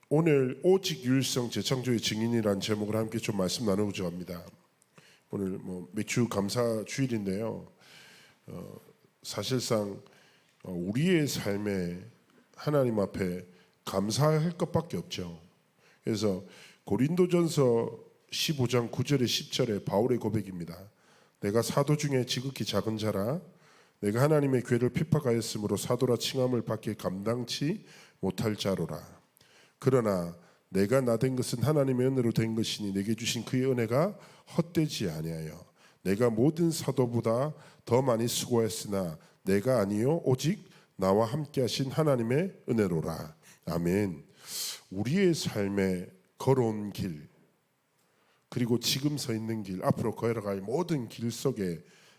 오늘 오직 유일성 재창조의 증인이라는 제목을 함께 좀 말씀 나누고자 합니다. 오늘 매주 감사 주일인데요. 사실상 우리의 삶에 하나님 앞에 감사할 것밖에 없죠. 그래서 고린도전서 15장 9절에 10절에 바울의 고백입니다. 내가 사도 중에 지극히 작은 자라 내가 하나님의 괴를 핍박하였으므로 사도라 칭함을 받기 감당치 못할 자로라. 그러나 내가 나된 것은 하나님의 은혜로 된 것이니 내게 주신 그의 은혜가 헛되지 아니하여 내가 모든 사도보다 더 많이 수고했으나 내가 아니요 오직 나와 함께 하신 하나님의 은혜로라. 아멘. 우리의 삶에 걸어온 길, 그리고 지금 서 있는 길, 앞으로 걸어갈 모든 길 속에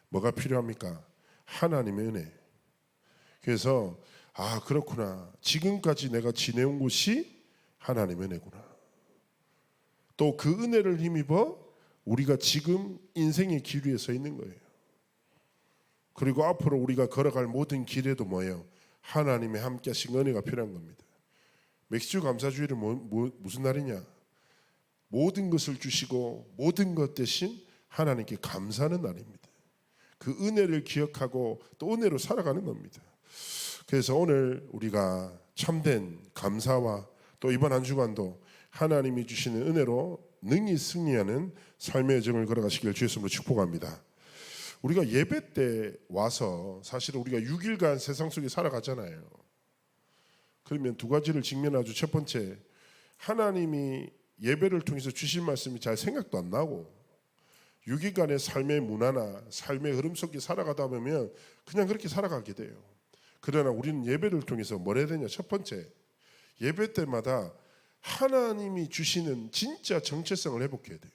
뭐가 필요합니까? 하나님의 은혜. 그래서 그렇구나, 지금까지 내가 지내온 곳이 하나님의 은혜구나. 또 그 은혜를 힘입어 우리가 지금 인생의 길 위에 서 있는 거예요. 그리고 앞으로 우리가 걸어갈 모든 길에도 뭐예요? 하나님의 함께 하신 은혜가 필요한 겁니다. 맥주 감사주일은 무슨 날이냐? 모든 것을 주시고 모든 것 대신 하나님께 감사하는 날입니다. 그 은혜를 기억하고 또 은혜로 살아가는 겁니다. 그래서 오늘 우리가 참된 감사와 또 이번 한 주간도 하나님이 주시는 은혜로 능히 승리하는 삶의 여정을 걸어가시길 주의 이름으로 축복합니다. 우리가 예배 때 와서 사실 우리가 6일간 세상 속에 살아가잖아요. 그러면 두 가지를 직면하죠. 첫 번째, 하나님이 예배를 통해서 주신 말씀이 잘 생각도 안 나고 6일간의 삶의 문화나 삶의 흐름 속에 살아가다 보면 그냥 그렇게 살아가게 돼요. 그러나 우리는 예배를 통해서 뭘 해야 되냐? 첫 번째, 예배 때마다 하나님이 주시는 진짜 정체성을 회복해야 돼요.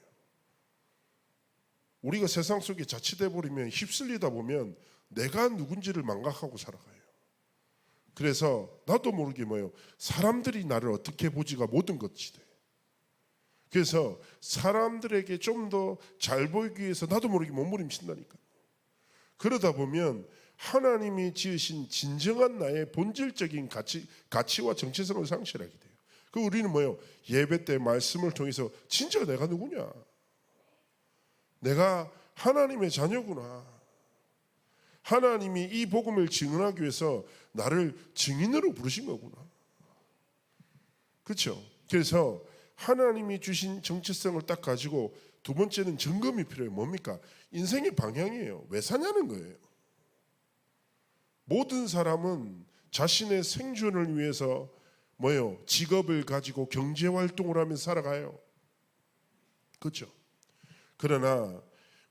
우리가 세상 속에 자칫해 버리면 휩쓸리다 보면 내가 누군지를 망각하고 살아가요. 그래서 나도 모르게 사람들이 나를 어떻게 보지가 모든 것이 돼. 그래서 사람들에게 좀 더 잘 보이기 위해서 나도 모르게 몸부림친다니까. 그러다 보면 하나님이 지으신 진정한 나의 본질적인 가치와 정체성을 상실하게 돼요. 그 우리는 예배 때 말씀을 통해서 진짜 내가 누구냐? 내가 하나님의 자녀구나. 하나님이 이 복음을 증언하기 위해서 나를 증인으로 부르신 거구나. 그렇죠? 그래서 하나님이 주신 정체성을 딱 가지고 두 번째는 점검이 필요해요. 뭡니까? 인생의 방향이에요. 왜 사냐는 거예요. 모든 사람은 자신의 생존을 위해서 직업을 가지고 경제활동을 하면서 살아가요. 그렇죠? 그러나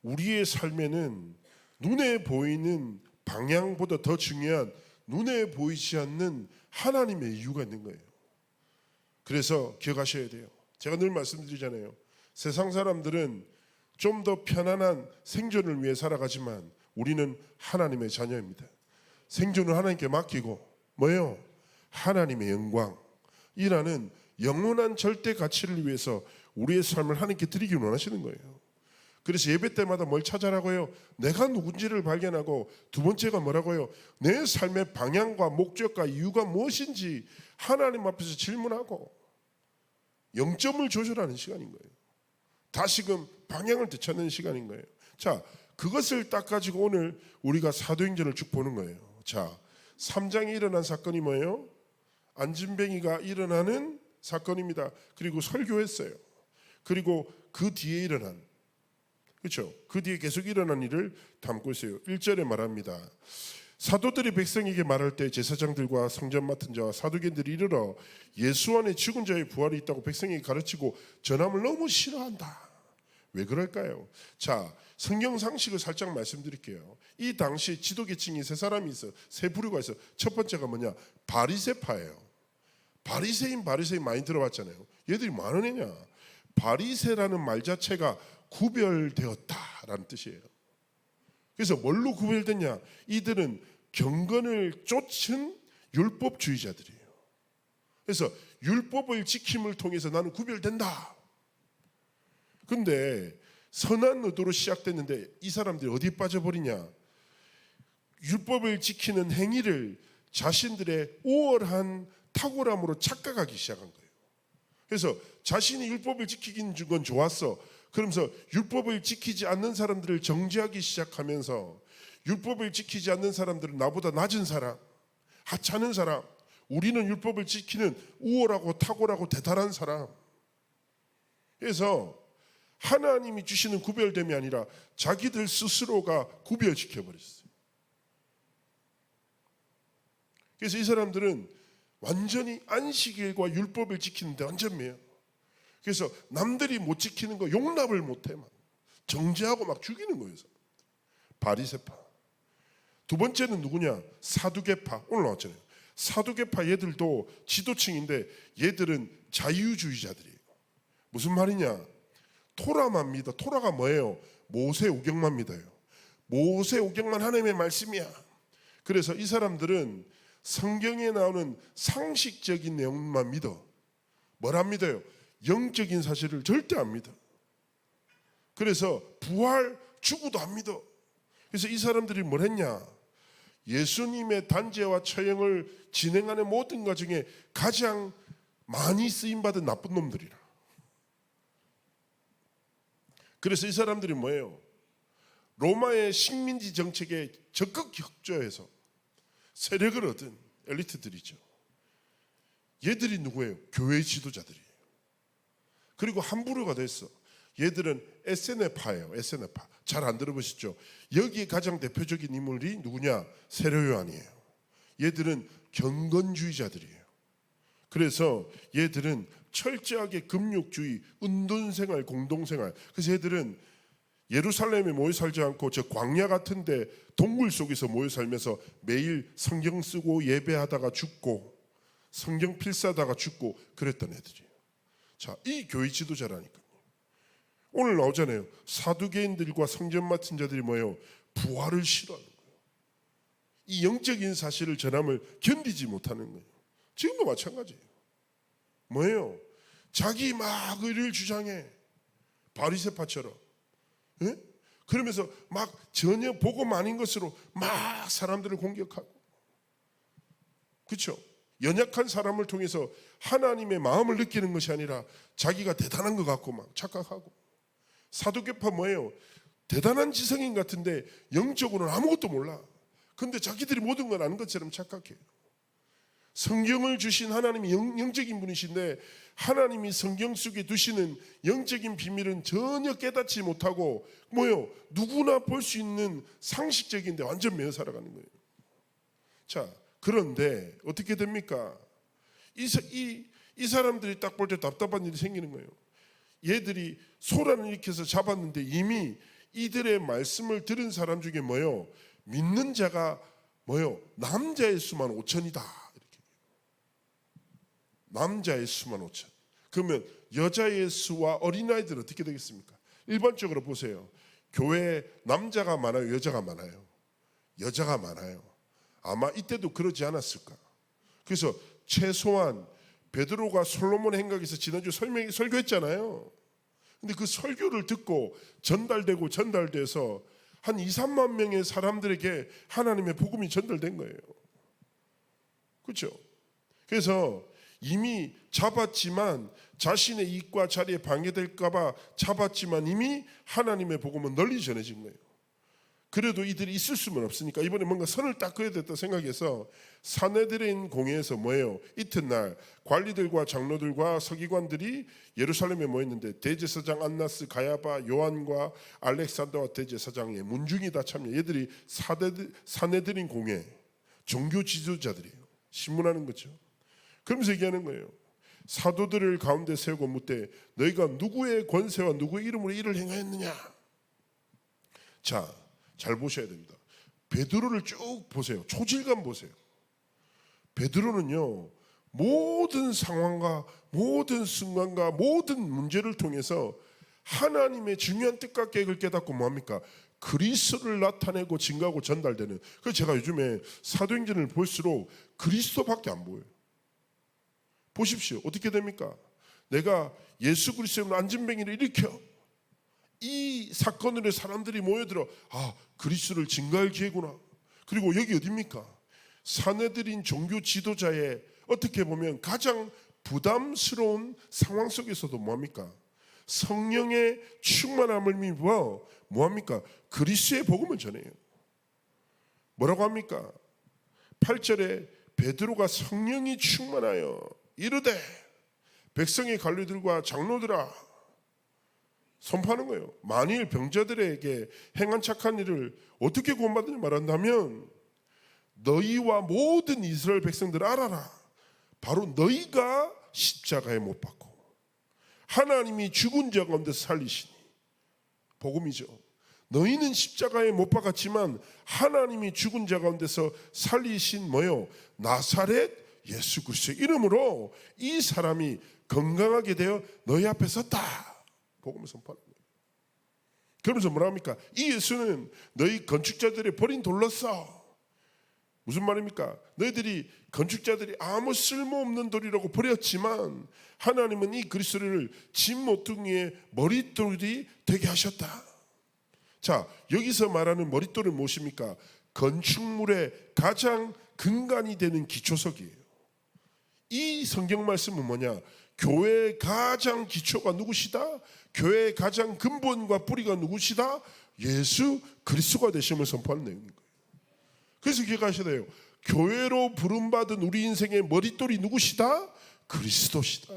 우리의 삶에는 눈에 보이는 방향보다 더 중요한 눈에 보이지 않는 하나님의 이유가 있는 거예요. 그래서 기억하셔야 돼요. 제가 늘 말씀드리잖아요. 세상 사람들은 좀 더 편안한 생존을 위해 살아가지만 우리는 하나님의 자녀입니다. 생존을 하나님께 맡기고 하나님의 영광이라는 영원한 절대 가치를 위해서 우리의 삶을 하나님께 드리기 원하시는 거예요. 그래서 예배 때마다 뭘 찾아라고요? 내가 누군지를 발견하고, 두 번째가 뭐라고요? 내 삶의 방향과 목적과 이유가 무엇인지 하나님 앞에서 질문하고 0점을 조절하는 시간인 거예요. 다시금 방향을 되찾는 시간인 거예요. 자, 그것을 딱 가지고 오늘 우리가 사도행전을 쭉 보는 거예요. 자, 3장에 일어난 사건이 뭐예요? 안진뱅이가 일어나는 사건입니다. 그리고 설교했어요. 그리고 그 뒤에 일어난, 그렇죠? 그 뒤에 계속 일어난 일을 담고 있어요. 1절에 말합니다. 사도들이 백성에게 말할 때 제사장들과 성전 맡은 자와 사두개인들이 이르러 예수 안에 죽은 자의 부활이 있다고 백성에게 가르치고 전함을 너무 싫어한다. 왜 그럴까요? 자, 성경 상식을 살짝 말씀드릴게요. 이 당시 지도계층이 세 사람이 있어, 세 부류가 있어. 첫 번째가 뭐냐? 바리새파예요. 바리새인 많이 들어봤잖아요. 얘들이 뭐 하는 애냐? 바리새라는 말 자체가 구별되었다라는 뜻이에요. 그래서 뭘로 구별됐냐? 이들은 경건을 쫓은 율법주의자들이에요. 그래서 율법을 지킴을 통해서 나는 구별된다. 근데 선한 의도로 시작됐는데 이 사람들이 어디에 빠져버리냐? 율법을 지키는 행위를 자신들의 우월한 탁월함으로 착각하기 시작한 거예요. 그래서 자신이 율법을 지키긴 건 좋았어. 그러면서 율법을 지키지 않는 사람들을 정죄하기 시작하면서 율법을 지키지 않는 사람들은 나보다 낮은 사람, 하찮은 사람, 우리는 율법을 지키는 우월하고 탁월하고 대단한 사람. 그래서 하나님이 주시는 구별됨이 아니라 자기들 스스로가 구별시켜 버렸어요. 그래서 이 사람들은 완전히 안식일과 율법을 지키는데 완전 매여. 그래서 남들이 못 지키는 거 용납을 못해, 막 정죄하고 막 죽이는 거예요. 바리새파. 두 번째는 누구냐? 사두개파. 오늘 나왔잖아요. 사두개파 얘들도 지도층인데 얘들은 자유주의자들이에요. 무슨 말이냐? 토라만 믿어. 토라가 뭐예요? 모세오경만 믿어요. 모세오경만 하나님의 말씀이야. 그래서 이 사람들은 성경에 나오는 상식적인 내용만 믿어. 뭘 안 믿어요? 영적인 사실을 절대 안 믿어. 그래서 부활, 죽어도 안 믿어. 그래서 이 사람들이 뭘 했냐? 예수님의 단죄와 처형을 진행하는 모든 과정에 가장 많이 쓰임받은 나쁜 놈들이라. 그래서 이 사람들이 뭐예요? 로마의 식민지 정책에 적극 협조해서 세력을 얻은 엘리트들이죠. 얘들이 누구예요? 교회 지도자들이에요. 그리고 함부로가 됐어. 얘들은 에세네파예요. 에세네파. 잘 안 들어보시죠? 여기에 가장 대표적인 인물이 누구냐? 세례요한이에요. 얘들은 경건주의자들이에요. 그래서 얘들은 철저하게 금욕주의, 운동생활, 공동생활. 그래서 얘들은 예루살렘에 모여 살지 않고 저 광야 같은데 동굴 속에서 모여 살면서 매일 성경 쓰고 예배하다가 죽고 성경 필사하다가 죽고 그랬던 애들이에요. 자, 이 교회 지도자라니까요. 오늘 나오잖아요. 사두개인들과 성전 맡은 자들이 뭐예요? 부활을 싫어하는 거예요. 이 영적인 사실을 전함을 견디지 못하는 거예요. 지금도 마찬가지예요. 뭐예요? 자기 막 의를 주장해. 바리새파처럼. 예? 그러면서 막 전혀 복음 아닌 것으로 막 사람들을 공격하고. 그렇죠? 연약한 사람을 통해서 하나님의 마음을 느끼는 것이 아니라 자기가 대단한 것 같고 막 착각하고. 사두개파 뭐예요? 대단한 지성인 같은데 영적으로는 아무것도 몰라. 근데 자기들이 모든 걸 아는 것처럼 착각해요. 성경을 주신 하나님이 영적인 분이신데 하나님이 성경 속에 두시는 영적인 비밀은 전혀 깨닫지 못하고 뭐예요? 누구나 볼 수 있는 상식적인데 완전 매어 살아가는 거예요. 자, 그런데 어떻게 됩니까? 이 사람들이 딱 볼 때 답답한 일이 생기는 거예요. 얘들이 소란을 일으켜서 잡았는데 이미 이들의 말씀을 들은 사람 중에 뭐예요? 믿는 자가 뭐예요? 남자의 수만 5천이다. 이렇게. 남자의 수만 5천. 그러면 여자의 수와 어린아이들은 어떻게 되겠습니까? 일반적으로 보세요. 교회에 남자가 많아요? 여자가 많아요? 여자가 많아요. 아마 이때도 그러지 않았을까? 그래서 최소한 베드로가 솔로몬의 행각에서 지난주 설교했잖아요. 근데 그 설교를 듣고 전달돼서 한 2, 3만 명의 사람들에게 하나님의 복음이 전달된 거예요. 그렇죠? 그래서 이미 잡았지만 자신의 이익과 자리에 방해될까 봐 잡았지만 이미 하나님의 복음은 널리 전해진 거예요. 그래도 이들이 있을 수는 없으니까 이번에 뭔가 선을 딱 그어야 됐다 생각해서 사내들인 공회에서 뭐예요? 이튿날 관리들과 장로들과 서기관들이 예루살렘에 모였는데 대제사장 안나스, 가야바, 요한과 알렉산더와 대제사장의 문중이 다 참여. 얘들이 사내들인 공회, 종교 지도자들이에요. 신문하는 거죠. 그러면서 얘기하는 거예요. 사도들을 가운데 세우고 묻되 너희가 누구의 권세와 누구의 이름으로 이를 행하였느냐? 자, 잘 보셔야 됩니다. 베드로를 쭉 보세요. 초질감 보세요. 베드로는요, 모든 상황과 모든 순간과 모든 문제를 통해서 하나님의 중요한 뜻과 계획을 깨닫고 뭐합니까? 그리스도를 나타내고 증거하고 전달되는. 그래서 제가 요즘에 사도행전을 볼수록 그리스도밖에 안 보여요. 보십시오. 어떻게 됩니까? 내가 예수 그리스도의 안진뱅이를 일으켜 이 사건으로 사람들이 모여들어 그리스도를 증거할 기회구나. 그리고 여기 어디입니까? 사내들인 종교 지도자의 어떻게 보면 가장 부담스러운 상황 속에서도 뭐합니까? 성령의 충만함을 입어 뭐합니까? 그리스도의 복음을 전해요. 뭐라고 합니까? 8절에 베드로가 성령이 충만하여 이르되 백성의 관리들과 장로들아 선포하는 거예요. 만일 병자들에게 행한 착한 일을 어떻게 구원받느냐 말한다면 너희와 모든 이스라엘 백성들 알아라. 바로 너희가 십자가에 못 박고 하나님이 죽은 자 가운데서 살리시니 복음이죠. 너희는 십자가에 못 박았지만 하나님이 죽은 자 가운데서 살리신 뭐요? 나사렛 예수 그리스도의 이름으로 이 사람이 건강하게 되어 너희 앞에 섰다. 복음을 선포하는 거예요. 그러면서 뭐라 합니까? 이 예수는 너희 건축자들의 버린 돌로서 무슨 말입니까? 너희들이 건축자들이 아무 쓸모없는 돌이라고 버렸지만 하나님은 이 그리스도를 집 모퉁이의 머릿돌이 되게 하셨다. 자, 여기서 말하는 머릿돌은 무엇입니까? 건축물의 가장 근간이 되는 기초석이에요. 이 성경 말씀은 뭐냐? 교회의 가장 기초가 누구시다? 교회의 가장 근본과 뿌리가 누구시다? 예수 그리스도가 되심을 선포하는 내용인 거예요. 그래서 기억하셔야 돼요. 교회로 부름받은 우리 인생의 머릿돌이 누구시다? 그리스도시다.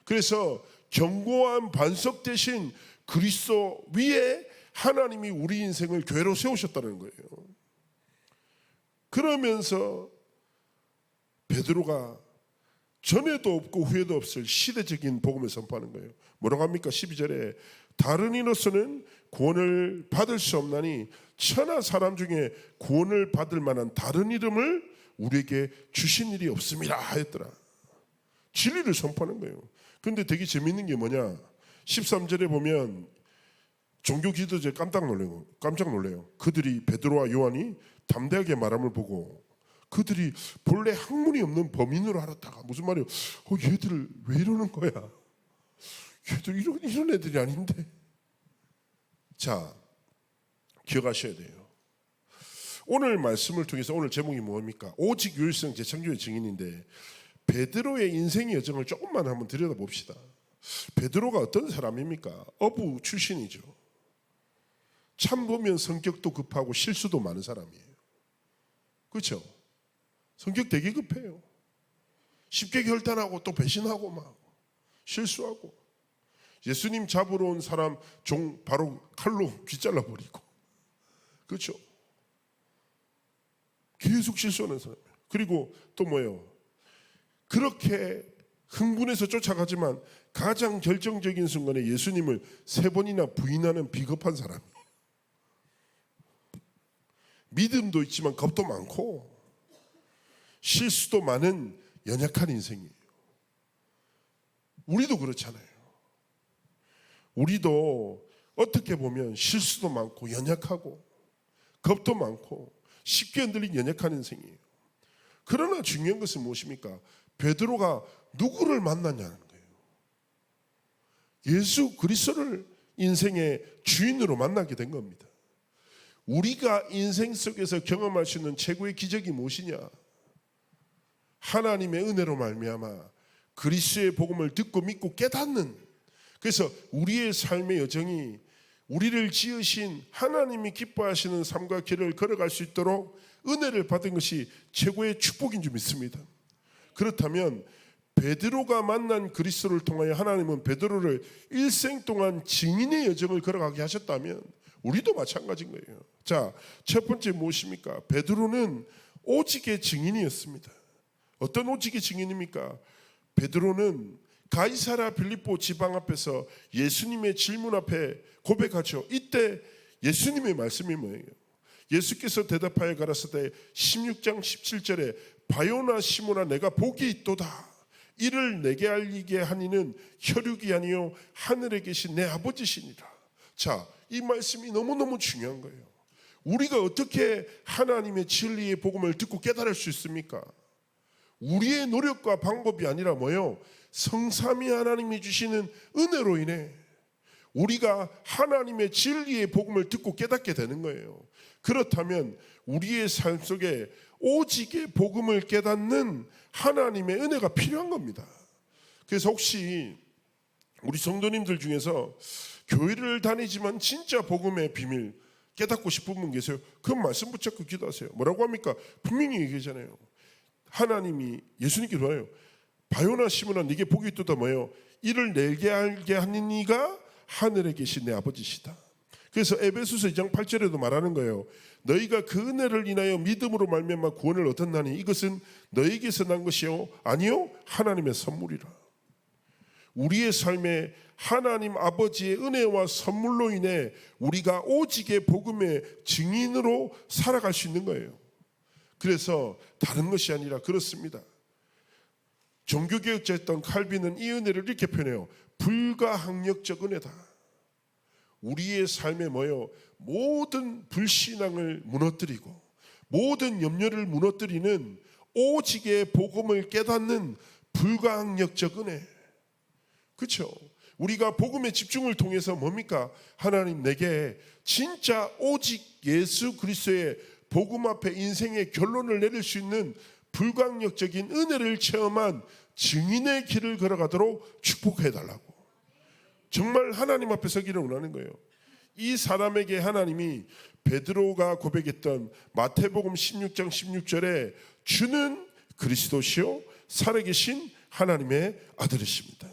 그래서 견고한 반석 대신 그리스도 위에 하나님이 우리 인생을 교회로 세우셨다는 거예요. 그러면서 베드로가 전에도 없고 후에도 없을 시대적인 복음을 선포하는 거예요. 뭐라고 합니까? 12절에 다른 이로서는 구원을 받을 수 없나니 천하 사람 중에 구원을 받을 만한 다른 이름을 우리에게 주신 일이 없음이라 하였더라. 진리를 선포하는 거예요. 그런데 되게 재밌는 게 뭐냐? 13절에 보면 종교 지도자에 깜짝 놀래요. 그들이 베드로와 요한이 담대하게 말함을 보고 그들이 본래 학문이 없는 범인으로 알았다가 무슨 말이에요? 얘들 왜 이러는 거야? 얘들 이런 애들이 아닌데. 자, 기억하셔야 돼요. 오늘 말씀을 통해서 오늘 제목이 뭡니까? 오직 유일성 재창조의 증인인데 베드로의 인생의 여정을 조금만 한번 들여다봅시다. 베드로가 어떤 사람입니까? 어부 출신이죠. 참 보면 성격도 급하고 실수도 많은 사람이에요. 그렇죠? 성격 되게 급해요. 쉽게 결단하고 또 배신하고 막 실수하고 예수님 잡으러 온 사람 종 바로 칼로 귀 잘라버리고 그렇죠? 계속 실수하는 사람이에요. 그리고 또 뭐예요? 그렇게 흥분해서 쫓아가지만 가장 결정적인 순간에 예수님을 3번이나 부인하는 비겁한 사람이에요. 믿음도 있지만 겁도 많고 실수도 많은 연약한 인생이에요. 우리도 그렇잖아요. 우리도 어떻게 보면 실수도 많고 연약하고 겁도 많고 쉽게 흔들린 연약한 인생이에요. 그러나 중요한 것은 무엇입니까? 베드로가 누구를 만났냐는 거예요. 예수 그리스도를 인생의 주인으로 만나게 된 겁니다. 우리가 인생 속에서 경험할 수 있는 최고의 기적이 무엇이냐? 하나님의 은혜로 말미암아 그리스도의 복음을 듣고 믿고 깨닫는, 그래서 우리의 삶의 여정이 우리를 지으신 하나님이 기뻐하시는 삶과 길을 걸어갈 수 있도록 은혜를 받은 것이 최고의 축복인 줄 믿습니다. 그렇다면 베드로가 만난 그리스도를 통하여 하나님은 베드로를 일생 동안 증인의 여정을 걸어가게 하셨다면 우리도 마찬가지인 거예요. 자, 첫 번째 무엇입니까? 베드로는 오직의 증인이었습니다. 어떤 오직의 증인입니까? 베드로는 가이사라 빌립보 지방 앞에서 예수님의 질문 앞에 고백하죠. 이때 예수님의 말씀이 뭐예요? 예수께서 대답하여 가라사대 16장 17절에 바요나 시모나 내가 복이 있도다. 이를 내게 알리게 하니는 혈육이 아니요 하늘에 계신 내 아버지시니라. 자, 이 말씀이 너무너무 중요한 거예요. 우리가 어떻게 하나님의 진리의 복음을 듣고 깨달을 수 있습니까? 우리의 노력과 방법이 아니라 뭐요? 성삼위 하나님이 주시는 은혜로 인해 우리가 하나님의 진리의 복음을 듣고 깨닫게 되는 거예요. 그렇다면 우리의 삶 속에 오직의 복음을 깨닫는 하나님의 은혜가 필요한 겁니다. 그래서 혹시 우리 성도님들 중에서 교회를 다니지만 진짜 복음의 비밀 깨닫고 싶은 분 계세요? 그 말씀 붙잡고 기도하세요. 뭐라고 합니까? 분명히 얘기하잖아요. 하나님이 예수님께서 말해요. 바요나 시몬아 네게 복이 있도다 뭐예요? 이를 내게 알게 하는 이가 하늘에 계신 내 아버지시다. 그래서 에베소서 2장 8절에도 말하는 거예요. 너희가 그 은혜를 인하여 믿음으로 말미암아 구원을 얻었나니 이것은 너희에게서 난 것이요 아니요 하나님의 선물이라. 우리의 삶에 하나님 아버지의 은혜와 선물로 인해 우리가 오직의 복음의 증인으로 살아갈 수 있는 거예요. 그래서 다른 것이 아니라 그렇습니다. 종교개혁자였던 칼빈은 이 은혜를 이렇게 표현해요. 불가항력적 은혜다. 우리의 삶에 뭐요? 모든 불신앙을 무너뜨리고 모든 염려를 무너뜨리는 오직의 복음을 깨닫는 불가항력적 은혜. 그렇죠? 우리가 복음의 집중을 통해서 뭡니까? 하나님 내게 진짜 오직 예수 그리스도의 복음 앞에 인생의 결론을 내릴 수 있는 불가항력적인 은혜를 체험한 증인의 길을 걸어가도록 축복해달라고. 정말 하나님 앞에 서기를 원하는 거예요. 이 사람에게 하나님이 베드로가 고백했던 마태복음 16장 16절에 주는 그리스도시요 살아계신 하나님의 아들이십니다.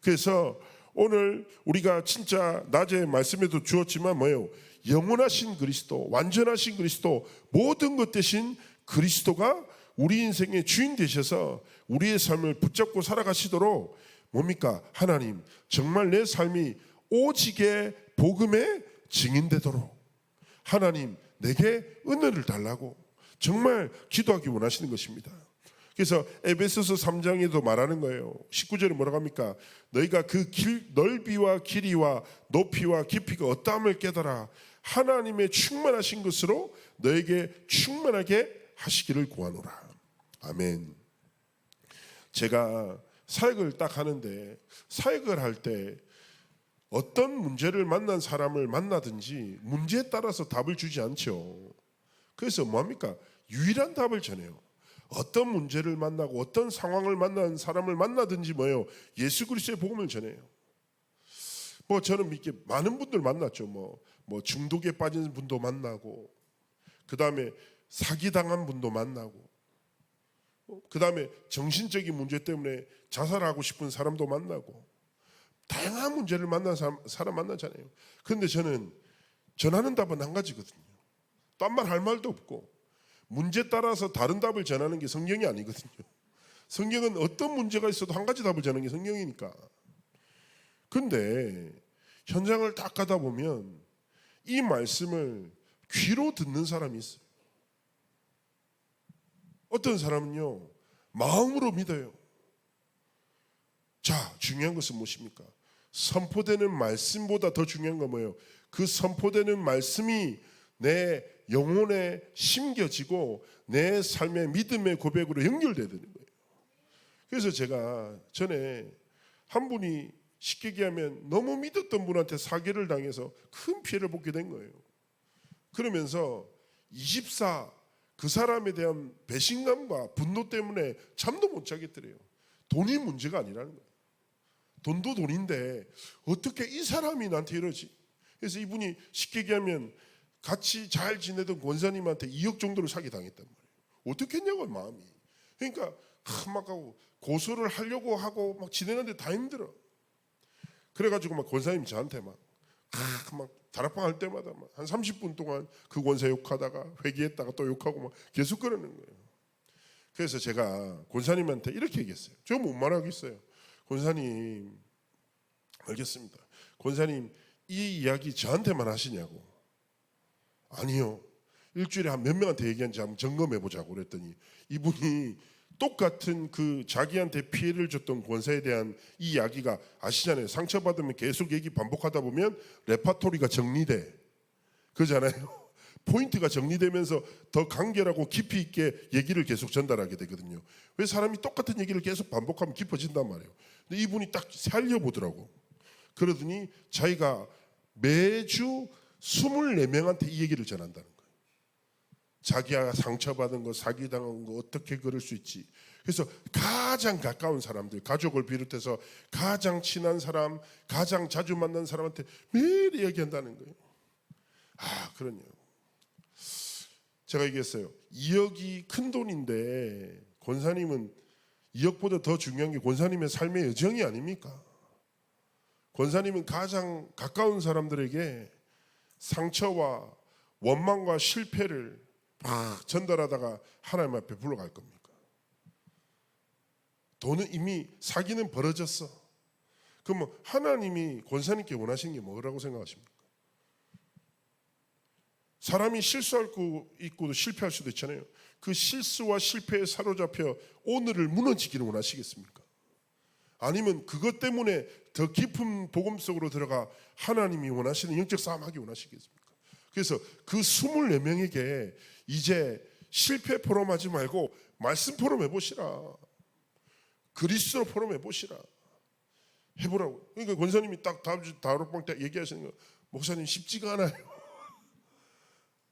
그래서 오늘 우리가 진짜 낮에 말씀에도 주었지만 뭐예요? 영원하신 그리스도, 완전하신 그리스도, 모든 것 대신 그리스도가 우리 인생의 주인 되셔서 우리의 삶을 붙잡고 살아가시도록 뭡니까? 하나님 정말 내 삶이 오직의 복음의 증인되도록 하나님 내게 은혜를 달라고 정말 기도하기 원하시는 것입니다. 그래서 에베소서 3장에도 말하는 거예요. 19절에 뭐라고 합니까? 너희가 그 넓이와 길이와 높이와 깊이가 어떠함을 깨달아 하나님의 충만하신 것으로 너에게 충만하게 하시기를 구하노라. 아멘. 제가 사역을 딱 하는데 사역을 할 때 어떤 문제를 만난 사람을 만나든지 문제에 따라서 답을 주지 않죠. 그래서 뭐합니까? 유일한 답을 전해요. 어떤 문제를 만나고 어떤 상황을 만난 사람을 만나든지 뭐예요? 예수 그리스도의 복음을 전해요. 뭐 저는 이렇게 많은 분들 만났죠. 뭐 중독에 빠진 분도 만나고, 그 다음에 사기당한 분도 만나고, 그 다음에 정신적인 문제 때문에 자살하고 싶은 사람도 만나고, 다양한 문제를 만난 사람 만나잖아요. 그런데 저는 전하는 답은 한 가지거든요. 딴 말 할 말도 없고, 문제 따라서 다른 답을 전하는 게 성경이 아니거든요. 성경은 어떤 문제가 있어도 한 가지 답을 전하는 게 성경이니까. 근데 현장을 딱 가다 보면 이 말씀을 귀로 듣는 사람이 있어요. 어떤 사람은요 마음으로 믿어요. 자, 중요한 것은 무엇입니까? 선포되는 말씀보다 더 중요한 건 뭐예요? 그 선포되는 말씀이 내 영혼에 심겨지고 내 삶의 믿음의 고백으로 연결되는 거예요. 그래서 제가 전에 한 분이 쉽게 얘기하면 너무 믿었던 분한테 사기를 당해서 큰 피해를 보게 된 거예요. 그러면서 24 그 사람에 대한 배신감과 분노 때문에 잠도 못 자겠더래요. 돈이 문제가 아니라는 거예요. 돈도 돈인데 어떻게 이 사람이 나한테 이러지? 그래서 이분이 쉽게 얘기하면 같이 잘 지내던 권사님한테 2억 정도를 사기당했단 말이에요. 어떻게 했냐고 마음이. 그러니까 막 하고 고소를 하려고 하고 막 지내는데 다 힘들어. 그래가지고 막 권사님이 저한테 막 다락방 할 때마다 막 한 30분 동안 그 권사 욕하다가 회개했다가 또 욕하고 막 계속 그러는 거예요. 그래서 제가 권사님한테 이렇게 얘기했어요. 저 못 말하겠어요. 권사님, 알겠습니다. 권사님, 이 이야기 저한테만 하시냐고. 아니요. 일주일에 한 몇 명한테 얘기한지 한번 점검해 보자고 그랬더니 이분이 똑같은 그 자기한테 피해를 줬던 권사에 대한 이 이야기가 아시잖아요. 상처받으면 계속 얘기 반복하다 보면 레파토리가 정리돼. 그러잖아요. 포인트가 정리되면서 더 간결하고 깊이 있게 얘기를 계속 전달하게 되거든요. 왜 사람이 똑같은 얘기를 계속 반복하면 깊어진단 말이에요. 근데 이분이 딱 살려보더라고. 그러더니 자기가 매주 24명한테 이 얘기를 전한다는 거예요. 자기가 상처받은 거, 사기당한 거 어떻게 그럴 수 있지? 그래서 가장 가까운 사람들, 가족을 비롯해서 가장 친한 사람, 가장 자주 만난 사람한테 매일 이야기한다는 거예요. 그러네요. 제가 얘기했어요. 2억이 큰 돈인데 권사님은 2억보다 더 중요한 게 권사님의 삶의 여정이 아닙니까? 권사님은 가장 가까운 사람들에게 상처와 원망과 실패를 막 전달하다가 하나님 앞에 불러갈 겁니까? 돈은 이미 사기는 벌어졌어. 그럼 하나님이 권사님께 원하시는 게 뭐라고 생각하십니까? 사람이 실수할 수 있고 실패할 수도 있잖아요. 그 실수와 실패에 사로잡혀 오늘을 무너지기를 원하시겠습니까? 아니면 그것 때문에 더 깊은 복음 속으로 들어가 하나님이 원하시는 영적 싸움하기 원하시겠습니까? 그래서 그 24명에게 이제 실패 포럼하지 말고 말씀 포럼 해보시라. 그리스도 포럼 해보시라. 해보라고. 그러니까 권사님이 딱 다락방 때 얘기하시는 거, 목사님 쉽지가 않아요.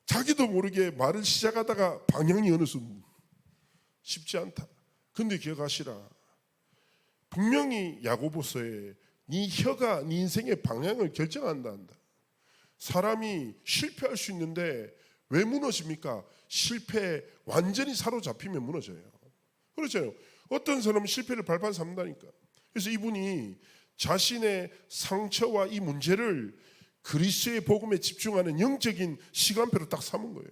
자기도 모르게 말을 시작하다가 방향이 어느 순간 쉽지 않다. 근데 기억하시라. 분명히 야고보서에 네 혀가 네 인생의 방향을 결정한다 한다. 사람이 실패할 수 있는데 왜 무너집니까? 실패에 완전히 사로잡히면 무너져요. 그렇잖아요. 어떤 사람은 실패를 발판 삼는다니까. 그래서 이분이 자신의 상처와 이 문제를 그리스도의 복음에 집중하는 영적인 시간표로 딱 삼은 거예요.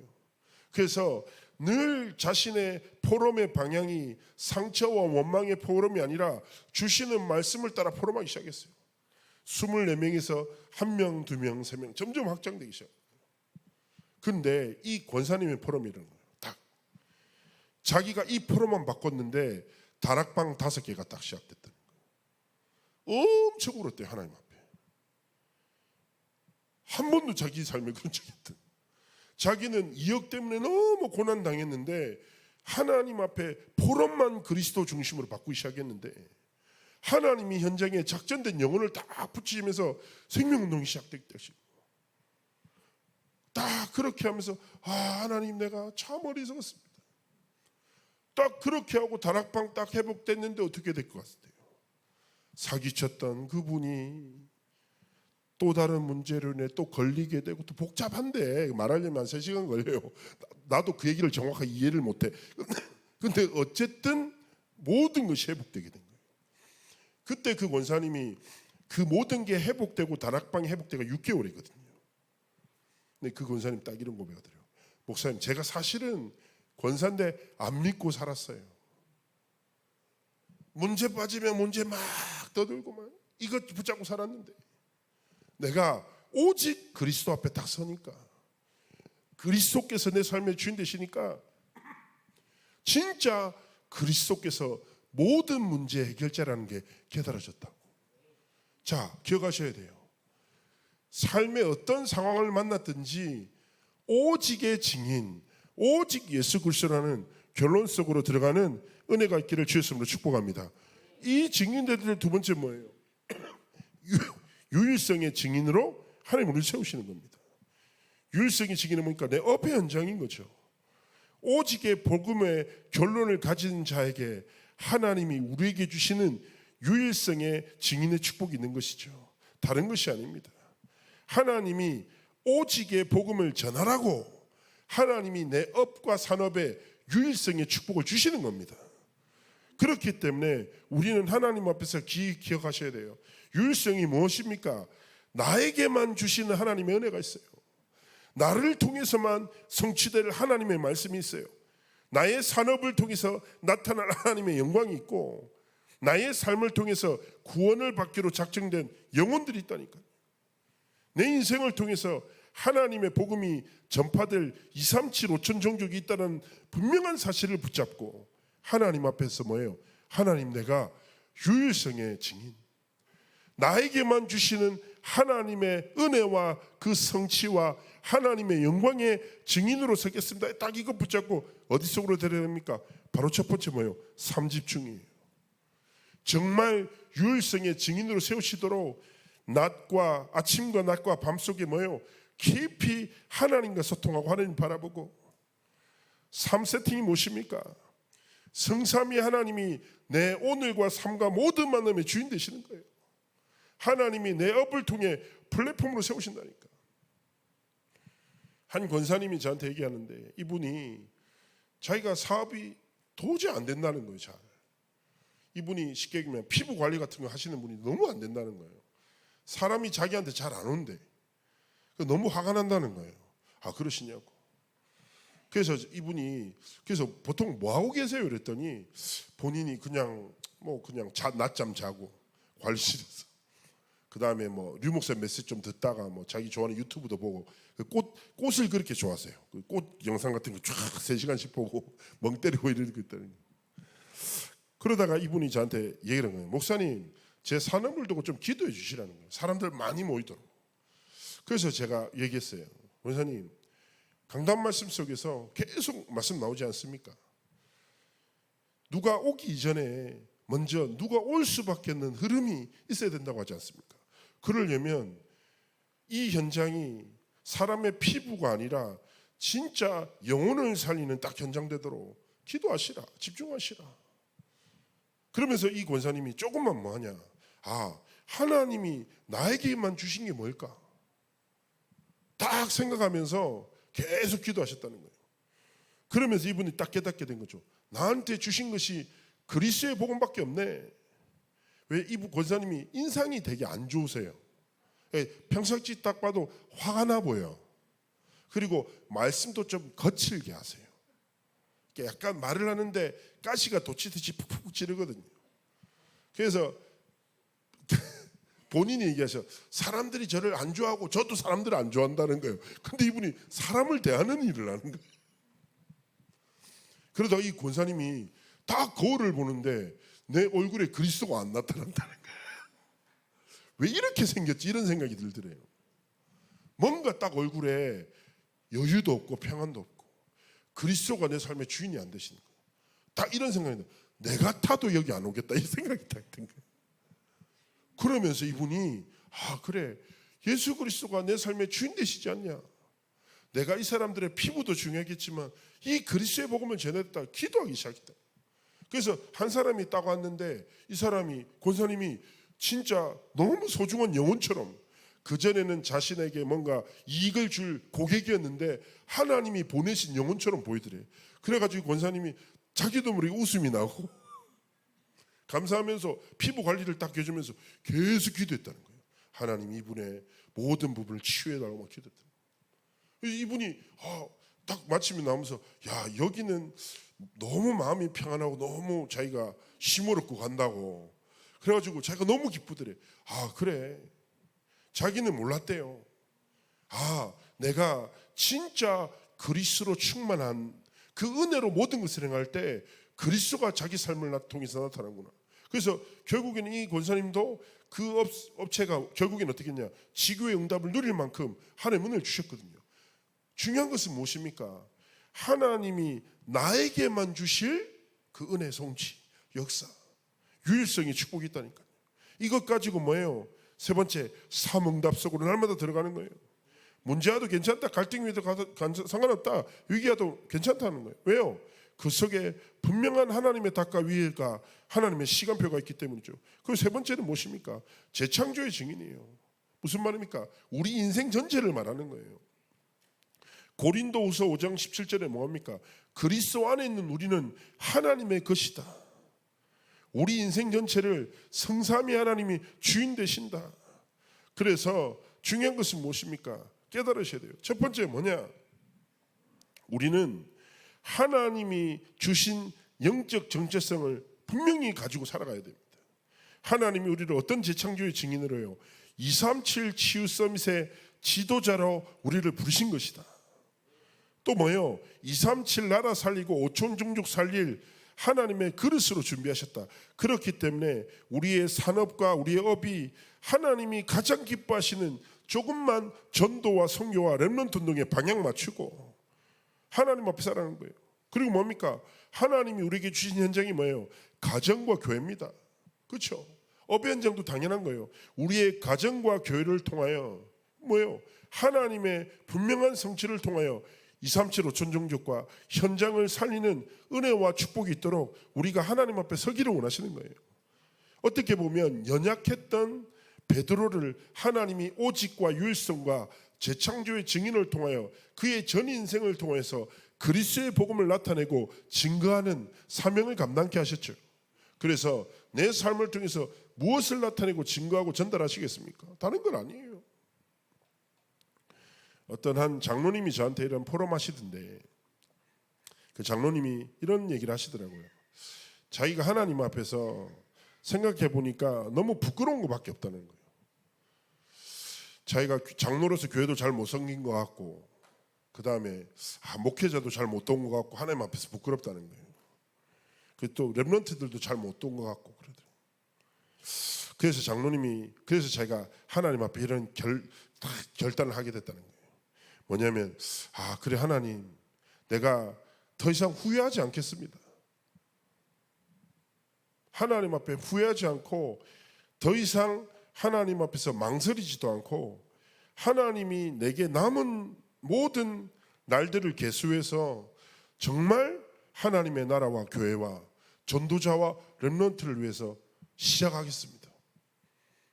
그래서 늘 자신의 포럼의 방향이 상처와 원망의 포럼이 아니라 주시는 말씀을 따라 포럼하기 시작했어요. 24명에서 1명, 2명, 3명 점점 확장되기 시작해요. 그런데 이 권사님의 포럼이 이런 거예요. 딱 자기가 이 포럼만 바꿨는데 다락방 5개가 딱 시작됐다는 거예요. 엄청 울었대요. 하나님 앞에. 한 번도 자기 삶에 그런 적이 없던. 자기는 2억 때문에 너무 고난당했는데 하나님 앞에 포럼만 그리스도 중심으로 바꾸기 시작했는데 하나님이 현장에 작전된 영혼을 딱 붙이면서 생명운동이 시작됐기 때문에 딱 그렇게 하면서 하나님 내가 참 어리석었습니다. 딱 그렇게 하고 다락방 딱 회복됐는데 어떻게 될 것 같아요? 사기쳤던 그분이 또 다른 문제로 인해 또 걸리게 되고 또 복잡한데 말하려면 한 3시간 걸려요. 나도 그 얘기를 정확하게 이해를 못해. 근데 어쨌든 모든 것이 회복되게 된 거예요. 그때 그 권사님이 그 모든 게 회복되고 다락방이 회복되고 6개월이거든요. 근데 그 권사님 딱 이런 고백하더래요. 목사님 제가 사실은 권사인데 안 믿고 살았어요. 문제 빠지면 문제 막 떠들고만 이것 붙잡고 살았는데 내가 오직 그리스도 앞에 딱 서니까 그리스도께서 내 삶의 주인 되시니까 진짜 그리스도께서 모든 문제 해결자라는 게 깨달아졌다고. 자, 기억하셔야 돼요. 삶의 어떤 상황을 만났든지 오직의 증인, 오직 예수 그리스도라는 결론 속으로 들어가는 은혜가 있기를 주의 이름으로 축복합니다. 이 증인들의 두 번째 뭐예요? 유일성의 증인으로 하나님 우리를 세우시는 겁니다. 유일성의 증인은 뭐니까 내 업의 현장인 거죠. 오직의 복음의 결론을 가진 자에게 하나님이 우리에게 주시는 유일성의 증인의 축복이 있는 것이죠. 다른 것이 아닙니다. 하나님이 오직의 복음을 전하라고 하나님이 내 업과 산업에 유일성의 축복을 주시는 겁니다. 그렇기 때문에 우리는 하나님 앞에서 기억하셔야 돼요. 유일성이 무엇입니까? 나에게만 주시는 하나님의 은혜가 있어요. 나를 통해서만 성취될 하나님의 말씀이 있어요. 나의 산업을 통해서 나타날 하나님의 영광이 있고 나의 삶을 통해서 구원을 받기로 작정된 영혼들이 있다니까요. 내 인생을 통해서 하나님의 복음이 전파될 237 5천 종족이 있다는 분명한 사실을 붙잡고 하나님 앞에서 뭐예요? 하나님 내가 유일성의 증인, 나에게만 주시는 하나님의 은혜와 그 성취와 하나님의 영광의 증인으로 서겠습니다. 딱 이거 붙잡고 어디 속으로 데려야 됩니까? 바로 첫 번째 뭐예요? 삼집중이에요. 정말 유일성의 증인으로 세우시도록 낮과 아침과 낮과 밤 속에 뭐예요? 깊이 하나님과 소통하고 하나님 바라보고 3세팅이 무엇입니까? 성삼위 하나님이 내 오늘과 삶과 모든 만남의 주인 되시는 거예요. 하나님이 내 업을 통해 플랫폼으로 세우신다니까. 한 권사님이 저한테 얘기하는데 이분이 자기가 사업이 도저히 안 된다는 거예요. 잘. 이분이 쉽게 얘기하면 피부 관리 같은 거 하시는 분이 너무 안 된다는 거예요. 사람이 자기한테 잘 안 온대. 너무 화가 난다는 거예요. 아, 그러시냐고. 그래서 이분이 그래서 보통 뭐 하고 계세요? 그랬더니 본인이 그냥 낮잠 자고 관리실에서 그 다음에 뭐 류목사 메시지 좀 듣다가 뭐 자기 좋아하는 유튜브도 보고 꽃을 그렇게 좋아하세요. 꽃 영상 같은 거 쫙 3시간씩 보고 멍 때리고 이러고 있다는 거예요. 그러다가 이분이 저한테 얘기를 한 거예요. 목사님, 제 산업을 두고 좀 기도해 주시라는 거예요. 사람들 많이 모이도록. 그래서 제가 얘기했어요. 원사님, 강단 말씀 속에서 계속 말씀 나오지 않습니까? 누가 오기 이전에 먼저 누가 올 수밖에 없는 흐름이 있어야 된다고 하지 않습니까? 그러려면 이 현장이 사람의 피부가 아니라 진짜 영혼을 살리는 딱 현장 되도록 기도하시라, 집중하시라. 그러면서 이 권사님이 조금만 뭐하냐? 아, 하나님이 나에게만 주신 게 뭘까? 딱 생각하면서 계속 기도하셨다는 거예요. 그러면서 이분이 딱 깨닫게 된 거죠. 나한테 주신 것이 그리스도의 복음밖에 없네. 왜 이 권사님이 인상이 되게 안 좋으세요. 평상시 딱 봐도 화가 나 보여. 그리고 말씀도 좀 거칠게 하세요. 약간 말을 하는데 가시가 돋치듯이 푹푹 찌르거든요. 그래서 본인이 얘기하셔. 사람들이 저를 안 좋아하고 저도 사람들을 안 좋아한다는 거예요. 근데 이분이 사람을 대하는 일을 하는 거예요. 그러다 이 권사님이 딱 거울을 보는데 내 얼굴에 그리스도가 안 나타난다는 거예요. 왜 이렇게 생겼지? 이런 생각이 들더래요. 뭔가 딱 얼굴에 여유도 없고 평안도 없고 그리스도가 내 삶의 주인이 안 되시는 거예요. 딱 이런 생각이 들어요. 내가 타도 여기 안 오겠다 이 생각이 딱 든 거예요. 그러면서 이분이 아, 그래, 예수 그리스도가 내 삶의 주인 되시지 않냐? 내가 이 사람들의 피부도 중요하겠지만 이 그리스도의 복음을 전했다 기도하기 시작했다. 그래서 한 사람이 딱 왔는데 이 사람이 권사님이 진짜 너무 소중한 영혼처럼, 그전에는 자신에게 뭔가 이익을 줄 고객이었는데 하나님이 보내신 영혼처럼 보이더래. 그래가지고 권사님이 자기도 모르게 웃음이 나고 감사하면서 피부 관리를 딱 해주면서 계속 기도했다는 거예요. 하나님 이분의 모든 부분을 치유해달라고 막 기도했다는 거예요. 이분이 딱 마침이 나오면서 야, 여기는 너무 마음이 평안하고 너무 자기가 심오롭고 간다고 그래가지고 자기가 너무 기쁘더래. 아, 그래, 자기는 몰랐대요. 아, 내가 진짜 그리스도로 충만한 그 은혜로 모든 것을 행할 때 그리스도가 자기 삶을 통해서 나타나는구나. 그래서 결국에는 이 권사님도 그 업체가 결국에는 어떻게 했냐, 지교의 응답을 누릴 만큼 하나님의 은혜를 주셨거든요. 중요한 것은 무엇입니까? 하나님이 나에게만 주실 그 은혜, 성취, 역사, 유일성의 축복이 있다니까요. 이것 가지고 뭐예요? 세 번째, 삼응답 속으로 날마다 들어가는 거예요. 문제와도 괜찮다, 갈등 위에도 상관없다, 위기와도 괜찮다는 거예요. 왜요? 그 속에 분명한 하나님의 닭과 위에가 하나님의 시간표가 있기 때문이죠. 그리고 세 번째는 무엇입니까? 재창조의 증인이에요. 무슨 말입니까? 우리 인생 전체를 말하는 거예요. 고린도후서 5장 17절에 뭐합니까? 그리스도 안에 있는 우리는 하나님의 것이다. 우리 인생 전체를 성삼위 하나님이 주인 되신다. 그래서 중요한 것은 무엇입니까? 깨달으셔야 돼요. 첫 번째 뭐냐? 우리는 하나님이 주신 영적 정체성을 분명히 가지고 살아가야 됩니다. 하나님이 우리를 어떤 재창조의 증인으로 해요? 237 치유 서밋의 지도자로 우리를 부르신 것이다. 또 뭐예요? 237 나라 살리고 5천 종족 살릴 하나님의 그릇으로 준비하셨다. 그렇기 때문에 우리의 산업과 우리의 업이 하나님이 가장 기뻐하시는 조금만 전도와 선교와 렘넌트 운동에 방향 맞추고 하나님 앞에 살아가는 거예요. 그리고 뭡니까? 하나님이 우리에게 주신 현장이 뭐예요? 가정과 교회입니다. 그렇죠? 업의 현장도 당연한 거예요. 우리의 가정과 교회를 통하여 뭐예요? 하나님의 분명한 성취를 통하여 237 5천종족과 현장을 살리는 은혜와 축복이 있도록 우리가 하나님 앞에 서기를 원하시는 거예요. 어떻게 보면 연약했던 베드로를 하나님이 오직과 유일성과 재창조의 증인을 통하여 그의 전 인생을 통해서 그리스도의 복음을 나타내고 증거하는 사명을 감당케 하셨죠. 그래서 내 삶을 통해서 무엇을 나타내고 증거하고 전달하시겠습니까? 다른 건 아니에요. 어떤 한 장로님이 저한테 이런 포럼하시던데, 그 장로님이 이런 얘기를 하시더라고요. 자기가 하나님 앞에서 생각해 보니까 너무 부끄러운 것밖에 없다는 거예요. 자기가 장로로서 교회도 잘 못 섬긴 것 같고, 그 다음에 목회자도 잘 못 도운 것 같고, 하나님 앞에서 부끄럽다는 거예요. 또 렘넌트들도 잘 못 도운 것 같고 그러더라고요. 그래서 장로님이, 그래서 자기가 하나님 앞에 이런 결단을 하게 됐다는 거예요. 뭐냐면, 그래 하나님, 내가 더 이상 후회하지 않겠습니다. 하나님 앞에 후회하지 않고 더 이상 하나님 앞에서 망설이지도 않고 하나님이 내게 남은 모든 날들을 계수해서 정말 하나님의 나라와 교회와 전도자와 렘넌트를 위해서 시작하겠습니다.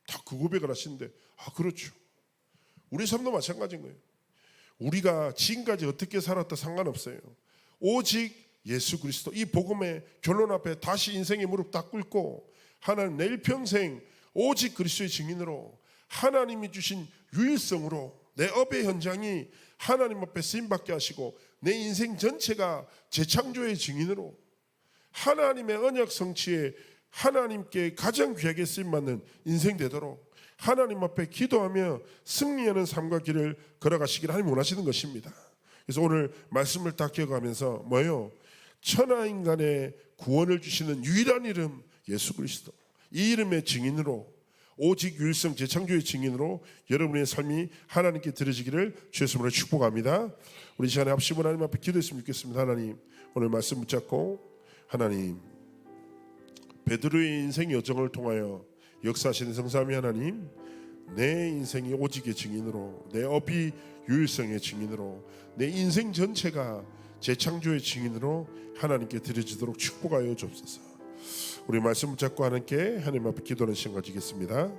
다 그 고백을 하시는데, 그렇죠. 우리 삶도 마찬가지인 거예요. 우리가 지금까지 어떻게 살았다 상관없어요. 오직 예수 그리스도 이 복음의 결론 앞에 다시 인생의 무릎 딱 꿇고 하나님 내 일평생 오직 그리스도의 증인으로 하나님이 주신 유일성으로 내 업의 현장이 하나님 앞에 쓰임받게 하시고 내 인생 전체가 재창조의 증인으로 하나님의 언약 성취에 하나님께 가장 귀하게 쓰임받는 인생 되도록 하나님 앞에 기도하며 승리하는 삶과 길을 걸어가시기를 하나님 원하시는 것입니다. 그래서 오늘 말씀을 딱 기억하면서 뭐예요? 천하인간의 구원을 주시는 유일한 이름 예수 그리스도, 이 이름의 증인으로 오직 유일성 재창조의 증인으로 여러분의 삶이 하나님께 드려지기를 주의 이름으로 축복합니다. 우리 시간에 합심을 하나님 앞에 기도했으면 좋겠습니다. 하나님, 오늘 말씀 붙잡고 하나님, 베드로의 인생 여정을 통하여 역사하시는 성삼위 하나님, 내 인생이 오직의 증인으로, 내 업이 유일성의 증인으로, 내 인생 전체가 재창조의 증인으로 하나님께 드려지도록 축복하여 주옵소서. 우리 말씀 붙잡고 하나님께 하나님 앞에 기도하는 시간 가지겠습니다.